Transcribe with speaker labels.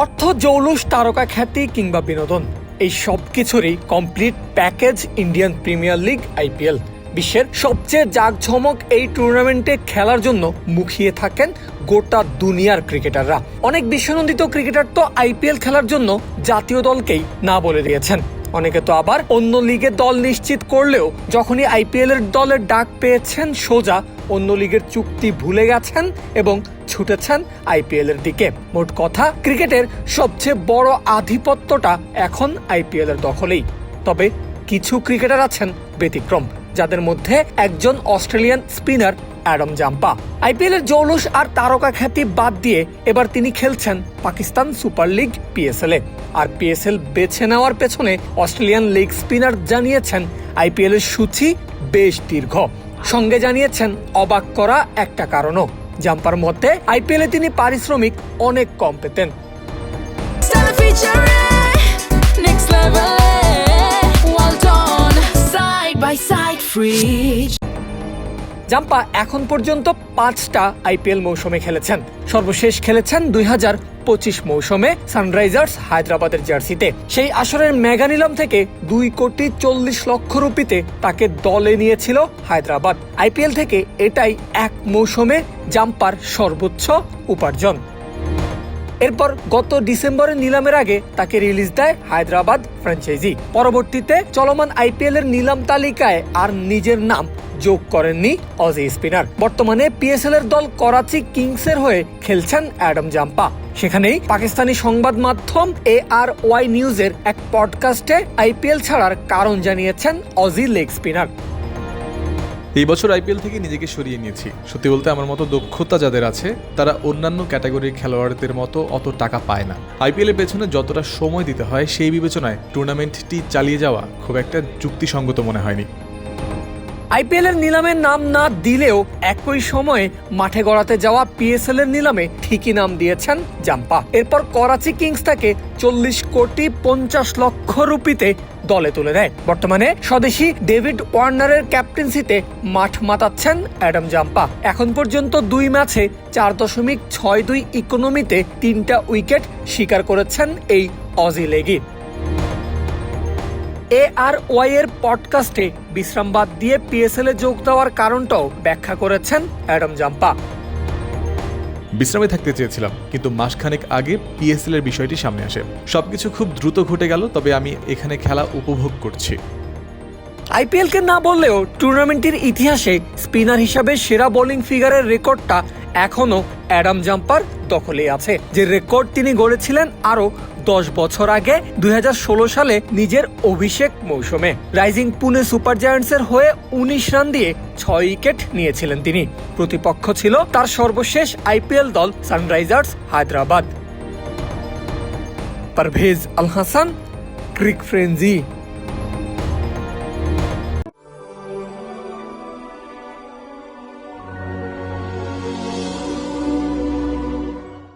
Speaker 1: অর্থ, জৌলুস, তারকা খ্যাতি কিংবা বিনোদন, এই সব কিছুরই complete package Indian premier league IPL. বিশ্বের সবচেয়ে জাঁকজমক এই টুর্নামেন্টে খেলার জন্য মুখিয়ে থাকেন গোটা দুনিয়ার ক্রিকেটাররা। অনেক বিশ্বনন্দিত ক্রিকেটার তো আইপিএল খেলার জন্য জাতীয় দলকেই না বলে দিয়েছেন। অনেকে তো আবার অন্য লিগে দল নিশ্চিত করলেও যখনই আইপিএল এর দলের ডাক পেয়েছেন সোজা অন্য লিগের চুক্তি ভুলে গেছেন এবং ছুটেছেন আইপিএল এর দিকে। মোট কথা, ক্রিকেটের সবচেয়ে বড় আধিপত্যটা এখন আইপিএল এর দখলেই। তবে কিছু ক্রিকেটার আছেন ব্যতিক্রম, যাদের মধ্যে একজন Australian spinner Adam Zampa. IPL এর জৌলুস আর তারকা খ্যাতি বাদ দিয়ে এবার তিনি খেলছেন পাকিস্তান সুপার লিগ পিএসএল এ। আর পিএসএল বেছে নেওয়ার পেছনে অস্ট্রেলিয়ান লেগ স্পিনার জানিয়েছেন আইপিএল এর সূচি বেশ দীর্ঘ। সঙ্গে জানিয়েছেন অবাক করা একটা কারণও, জাম্পার মতে আইপিএল এ তিনি পারিশ্রমিক অনেক কম পেতেন। জাম্পা এখন পর্যন্ত 5টা আইপিএল মৌসুমে খেলেছেন। সর্বশেষ খেলেছেন 2025 মৌসুমে সানরাইজার্স হায়দ্রাবাদের জার্সিতে। সেই আসরের মেগা নিলাম থেকে 2,40,00,000 রুপিতে তাকে দলে নিয়েছিল হায়দ্রাবাদ। আইপিএল থেকে এটাই এক মৌসুমে জাম্পার সর্বোচ্চ উপার্জন। এরপর গত ডিসেম্বরের নিলামের আগে তাকে রিলিজ দেয় হায়দ্রাবাদ ফ্র্যাঞ্চাইজি। পরবর্তীতে চলমান আইপিএল এর নিলাম তালিকায় আর নিজের নাম যোগ করেননি অজি স্পিনার। বর্তমানে পিএসএল এর দল করাচি কিংসের হয়ে খেলছেন অ্যাডাম জাম্পা। সেখানেই পাকিস্তানি সংবাদ মাধ্যম ARY নিউজের এক পডকাস্টে আইপিএল ছাড়ার কারণ জানিয়েছেন অজি লেগ স্পিনার।
Speaker 2: এই বছর আইপিএল থেকে নিজেকে সরিয়ে নিয়েছি। সত্যি বলতে আমার মতো দক্ষতা যাদের আছে তারা অন্যান্য ক্যাটাগরির খেলোয়াড়দের মতো অত টাকা পায় না। আইপিএল এর পেছনে যতটা সময় দিতে হয় সেই বিবেচনায় টুর্নামেন্টটি চালিয়ে যাওয়া খুব একটা যুক্তিসঙ্গত মনে হয়নি।
Speaker 1: আইপিএল এর নিলামের নাম না দিলেও একই সময়ে মাঠে গড়াতে যাওয়া পিএসএল এর নিলামে ঠিকই নাম দিয়েছেন জাম্পা। এরপর করাচি কিংস তাকে 40,50,00,000 রুপিতে দলে তুলে দেয়। বর্তমানে স্বদেশি ডেভিড ওয়ার্নারের ক্যাপ্টেন্সিতে মাঠ মাতাচ্ছেন অ্যাডাম জাম্পা। এখন পর্যন্ত 2 ম্যাচে 4.62 ইকোনমিতে 3টা উইকেট শিকার করেছেন এই অজি লেগি। ARY এর পডকাস্টে বিশ্রাম বাদ দিয়ে পিএসএল এ যোগ দেওয়ার কারণটাও ব্যাখ্যা করেছেন অ্যাডাম জাম্পা।
Speaker 2: বিশ্রামে থাকতে চেয়েছিলাম, কিন্তু মাসখানেক আগে পিএসএল এর বিষয়টি সামনে আসে। সবকিছু খুব দ্রুত ঘটে গেল, তবে আমি এখানে খেলা উপভোগ করছি।
Speaker 1: আইপিএল কে না বললেও টুর্নামেন্টের ইতিহাসে স্পিনার হিসাবে সেরা বোলিং ফিগারের রেকর্ডটা এখনো অ্যাডাম জাম্পার দখলে আছে, যে রেকর্ড তিনি গড়েছিলেন আরো 10 বছর আগে 2016 সালে নিজের অভিষেক মৌসুমে। রাইজিং পুনে সুপার জায়ান্টসের হয়ে 19 রান দিয়ে 6 উইকেট নিয়েছিলেন তিনি। প্রতিপক্ষ ছিল তার সর্বশেষ আইপিএল দল সানরাইজার্স হায়দ্রাবাদ। পারভেজ আল হাসান, ক্রিক ফ্রেঞ্জি।